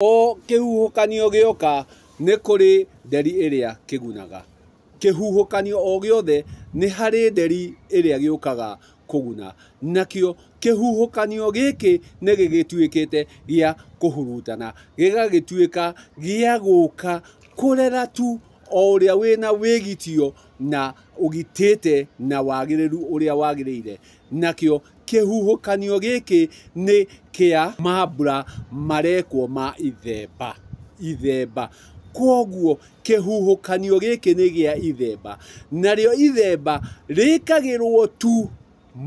O kihuhukanio gioka nĩ kũrĩ nderi ĩrĩa kĩgunaga. Kihuhukanio o gĩothe nĩ harĩ nderi ĩrĩa gĩũkaga kũguna. Nakĩo kihuhukanio gĩkĩ nĩ gĩgĩtuĩkĩte gĩa kũhurutana, gĩgagĩtuĩka gĩa gũka kũrera tu o ũrĩa wĩna wĩgitio na ũgitĩte na wagĩrĩru ũrĩa wagĩrĩire. Nakĩo kihuhukanio gĩkĩ nĩ kĩa mambura marekwo ma ithemba. Kwoguo kihuhukanio gĩkĩ nĩ gĩa ithemba. Narĩo ithemba rĩkagĩrwo tu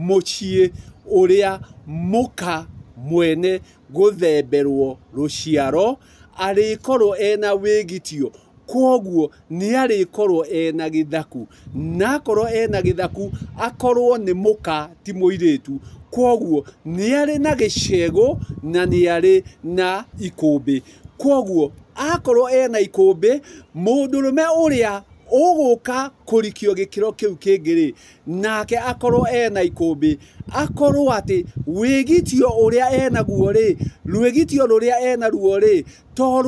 mũciĩ ũrĩa mũka mwene gũthemberwo rũciaro arĩkorwo ena wĩgitio. Kwoguo nĩ arĩkorwo ena gĩthaku. Na akorwo ena gĩthaku, akorwo nĩ mũka ti mũirĩtu. Kwoguo nĩ arĩ na gĩcegũ na nĩ arĩ na ikũmbĩ. Kwoguo akorwo ena ikũmbĩ, mũndũrũme ũrĩa ũgũka kũrikio gĩkĩro kĩu kĩngĩ-rĩ, nake akorwo ena ikũmbĩ, akorwo atĩ wĩgitio ũrĩa enaguo-rĩ, rwĩgitio rũrĩa enaruo-rĩ, to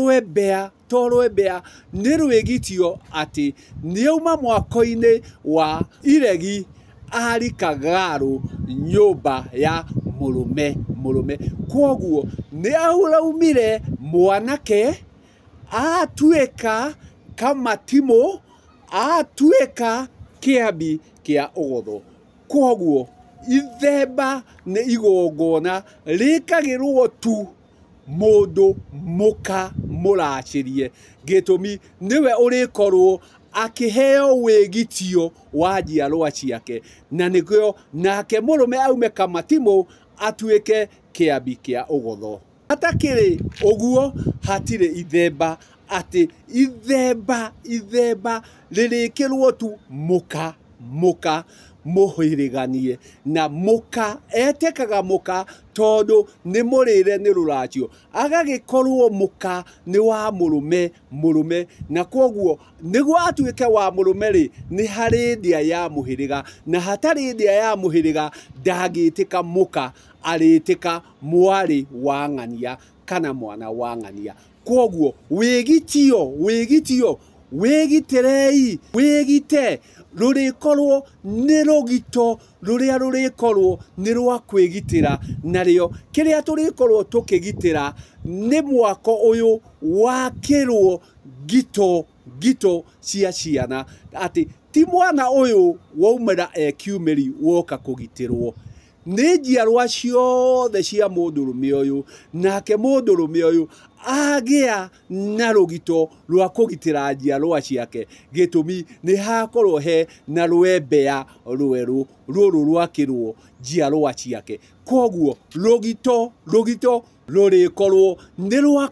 rwembea, nĩ rwĩgitio atĩ nĩauma mwako-inĩ wa iregi arika garũ nyũmba ya mũrũme. Kwoguo nĩ araumire mwanake, atuĩka kamatimũ, atuĩka kĩambi kĩa ũgotho. Kwoguo ithemba nĩ igongona rĩkagĩrwo tu mũndũ mũka mũracĩrie. Gĩtũmi nĩwe ũrĩkorwo akĩheo wĩgitio wa njiarwa ciake, na nĩkĩo nake mũrũme aume kamatimũ atuĩke kĩambi kĩa ũgotho. Hatakĩrĩ ũguo hatirĩ ithemba, atĩ ithemba rĩrĩkĩrwo tu mũka mũhĩrĩganie. Na mũka etĩkaga mũka tondũ nĩ mũrĩre nĩ rũracio, agagĩkorwo mũka nĩ wa mũrũme. Na kwoguo nĩguo atuĩke wa mũrũme-rĩ, nĩ harĩ ndĩa ya mũhĩrĩga, na hatarĩ ndĩa ya mũhĩrĩga ndangĩtĩka mũka, arĩtĩka mwarĩ wa ng'ania kana mwana wa ng'ania. Kwoguo wĩgitĩrei, wĩgite, rũrĩkorwo nĩ rũgito rũrĩa rũrĩkorwo nĩ rwa kwĩgitĩra. Narĩo kĩrĩa tũrĩkorwo tũkĩgitĩra nĩ mwako ũyũ wakĩrwo ngito cia ciana, atĩ ti mwana ũyũ waumĩra ekiumĩri woka kũgitĩrwo, nĩ njiarwa ciothe cia mũndũrũme ũyũ. Nake mũndũrũme ũyũ agĩa na rũgito rwa kũgitĩra njiarwa ciake. Gĩtũmi nĩ hakorwo he na rwembea rwerũ rũrũ rwakĩrwo njiarwa ciake. Kwoguo rũgito rũrĩkorwo nĩ rwa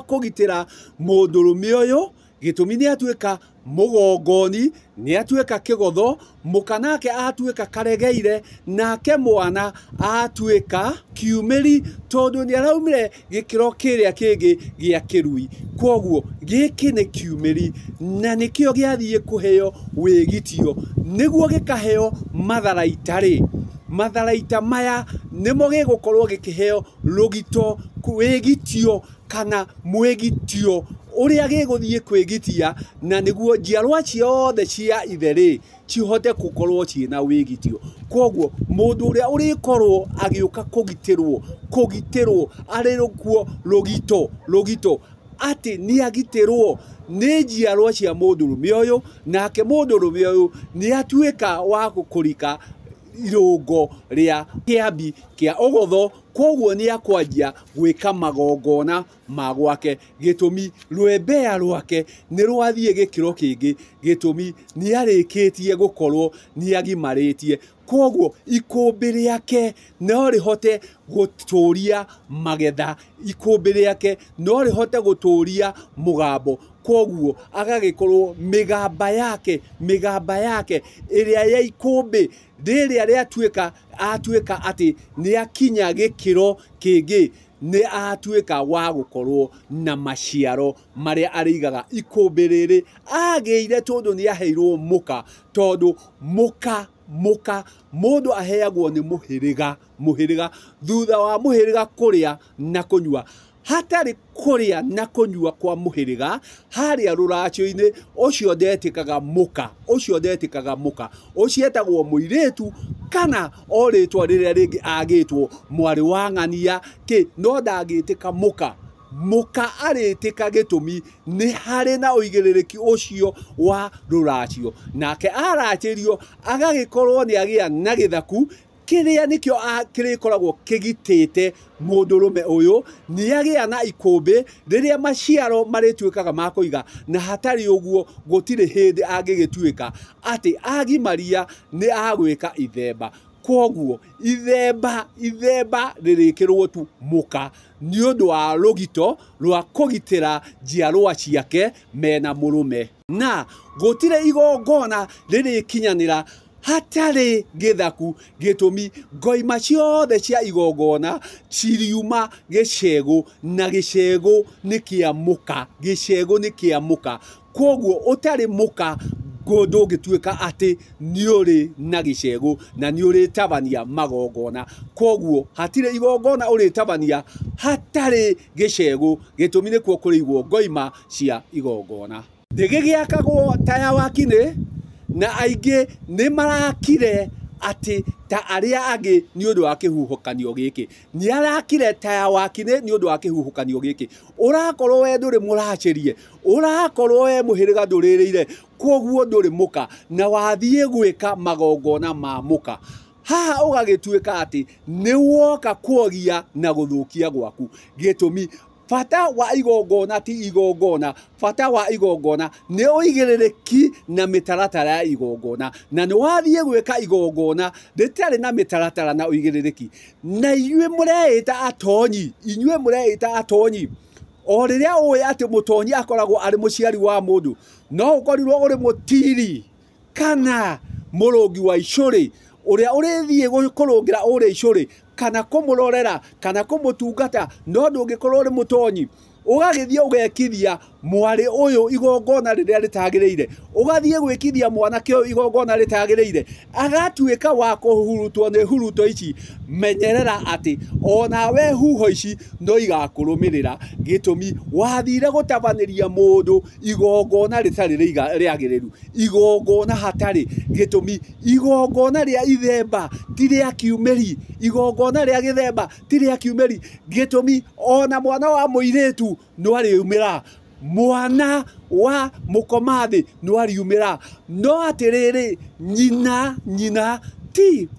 kũgitĩra mũndũrũme ũyũ. Gĩtũmi nĩ atuĩka mũgongoni, nĩ atuĩka kĩgotho, mũka nake atuĩka karegeire, nake mwana atuĩka kiumĩri, tondũ nĩ araumire gĩkĩro kĩrĩa kĩngĩ gĩa kĩrui. Kwoguo gĩkĩ nĩ kiumĩri, na nĩkĩo gĩathiĩ kũheo wĩgitio, nĩguo gĩkaheo matharaita maya nĩmo gĩgũkorwo gĩkĩheo rũgito, wĩgitio kana mwĩgitio ũrĩa gĩgũthiĩ kwĩgitia, na nĩguo njiarwa ciothe cia ithe-rĩ cihote gũkorwo ciĩna wĩgitio. Kwoguo mũndũ ũrĩa ũrĩkorwo agĩũka kũgitĩrwo arĩ kuo rũgito atĩ nĩ agitĩrwo nĩ njiarwa cia mũndũrũme ũyũ, nake mũndũrũme ũyũ nĩ atuĩka wa gũkũrika irũngo rĩa kĩambi kĩa ũgotho. Kwoguo nĩ akwanjia gwĩka magongona ma gwake. Gĩtũmi rwembea rwake nĩ rwathiĩ gĩkĩro kĩngĩ. Gĩtũmi nĩ arĩkĩtie gũkorwo nĩ agimarĩtie. Kwoguo ikũmbĩ rĩake no rĩhote gũtũria magetha, ikũmbĩ rĩake no rĩhote gũtũria mũgambo. Kwoguo agagĩkorwo mĩgamba yake ĩrĩa ya ikũmbĩ rĩrĩa atuĩka atĩ nĩ akinya gĩkĩro kĩngĩ, nĩ atuĩka wa gũkorwo na maciaro marĩa arĩigaga. Ikũmbĩ rĩrĩ agĩire tondũ nĩ aheirwo mũka, tondũ mũka mũndũ aheagwo nĩ mũhĩrĩga. Thutha wa mũhĩrĩga kũrĩa na kũnyua, hatari kuria na kunyua kwa muhiriga haria ruracio-ini ucio ndetikaga muka ucietagwo muiretu kana oritwa riria ringi agitwo mwari wa ng'ania ki no ndagitika muka aritika gitumi ni hari na uigiririki ucio wa ruracio nake aracirio agagikorwo ni agia na githaku kiria nikio kirikoragwo kigitite mundurume uyu ni agia na ikumbi riria maciaro marituikaga makuiga na hatari uguo gutire hindi angigituika ati agimaria ni agwika ithemba koguo ithemba ririkirwo tu muka ni undu wa rugito rwa kugitira njiarwa ciake mena murume na gutire igongona ririkinyanira hatari githaku gitumi ngoima ciothe cia igongona ciriuma gicego na gicego ni kia muka koguo utari muka godo gituika ati niuri na gicego na niuri tabania magongona koguo hatire igongona uri tabania hatari gicego gitumi ni kuo kurigwo ngoima cia igongona ndigigiakagwo taya wakine na aingi ni marakire ati ta aria angi ni undu wa kihuhukanio giki ni arakire taya wakine ni undu wa kihuhukanio giki urakorwo we nduri muracirie urakorwo we muhiriga nduririire koguo nduri muka na wathie gwika magongona ma muka haha ugagituika ati ni woka kuogia na guthukia gwaku gitumi fata wa igongona ti igongona fata wa igongona ni uigiririki na mitaratara ya igongona na ni wathie gwika igongona ritari na mitaratara na uigiririki na inyue mureita atonyi o riria uwe ati mutonyi akoragwo ari muciari wa mundu no ukorirwo uri mutiri kana murungi wa icuri uria urithie gukurungira uri icuri kana kumurorera kana kumutungata no ndungikorwo uri mutonyi ugagithia ugekithia mwari uyu igongona riria ritagiriire ugathie gwikithia mwanake uyu igongona ritagiriire agatuika wa kuhurutwo ni huruto ici menyerera ati ona we huho ici no igakurumirira gitumi wathire gutabaniria mundu igongona ritari riagiriru igongona hatari gitumi igongona ria ithemba tiria kiumeri igongona ria githemba tiria kiumeri gitumi ona mwana wa muiretu no ariumira mwana wa mukomathi no ariumira no atiriri nyina ti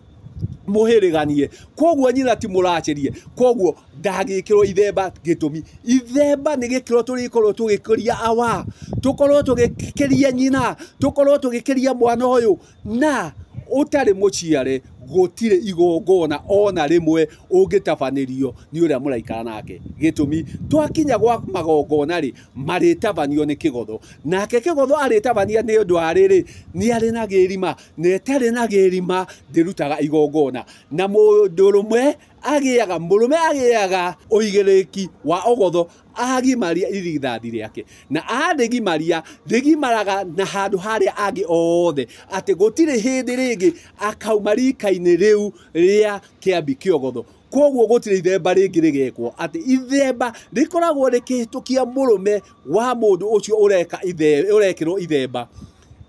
muhiriganie koguo nyina ti muracirie koguo ndagikirwo ithemba gitumi ithemba ni gikiro turikorwo tugikiria awa tukorwo tugikiria nyina tukorwo tugikiria mwana uyu na utari muciare gutire igongona ona rimwe ungitabanirio ni uria muraikara nake gitumi twakinya gwa magongona ri maritabanio ni kigotho nake kigotho aritabania ni undu ariri ni ari na girima netari na girima ndirutaga igongona na murume agiaga uigiriki wa ogotho agimaria irithathi riake na adegimaria ndegimaraga na handu haria angi othe ati gutire hindi ringi akaumarika-ini riu ria kiambi kiogotho koguo gutire ithemba ringi rigekwo ati ithemba rikoragwo rikihitukia murume wa mundu ucio urekirwo ithemba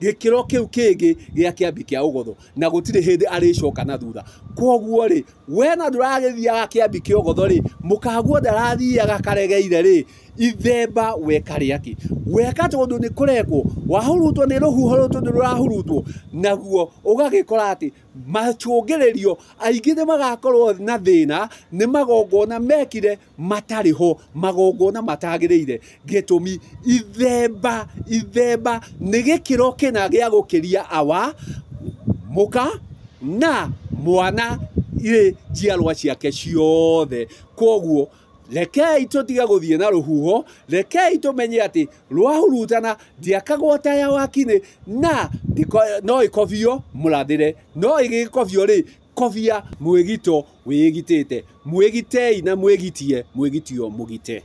gikiro kiu kingi gia kiambi kia ugotho na gutire hindi aricoka na thutha koguo ri wena nduragithia kiambi kia ugotho ri mukaguo ndarathiaga karegeire ri ithemba wekariaki weka tondu ni kurekwo wahurutwo ni ruhuho rutu ni rurahurutwo naguo ugagikora ati macungiririo aingi ni magakorwo na thina ni magongona mekire matariho magongona matagiriire gitumi ithemba ni gikiro kina gia gukiria awa muka na mwana ire njiarwa ciake ciothe koguo rekei tutiga guthie na ruhuho rekei tumenye ati rwahurutana ndiakagwata ya wakine na no ikofio murathire no igikofio ri kofia mwigito wigitite mwigitei na mwigitie mwigitio mugite.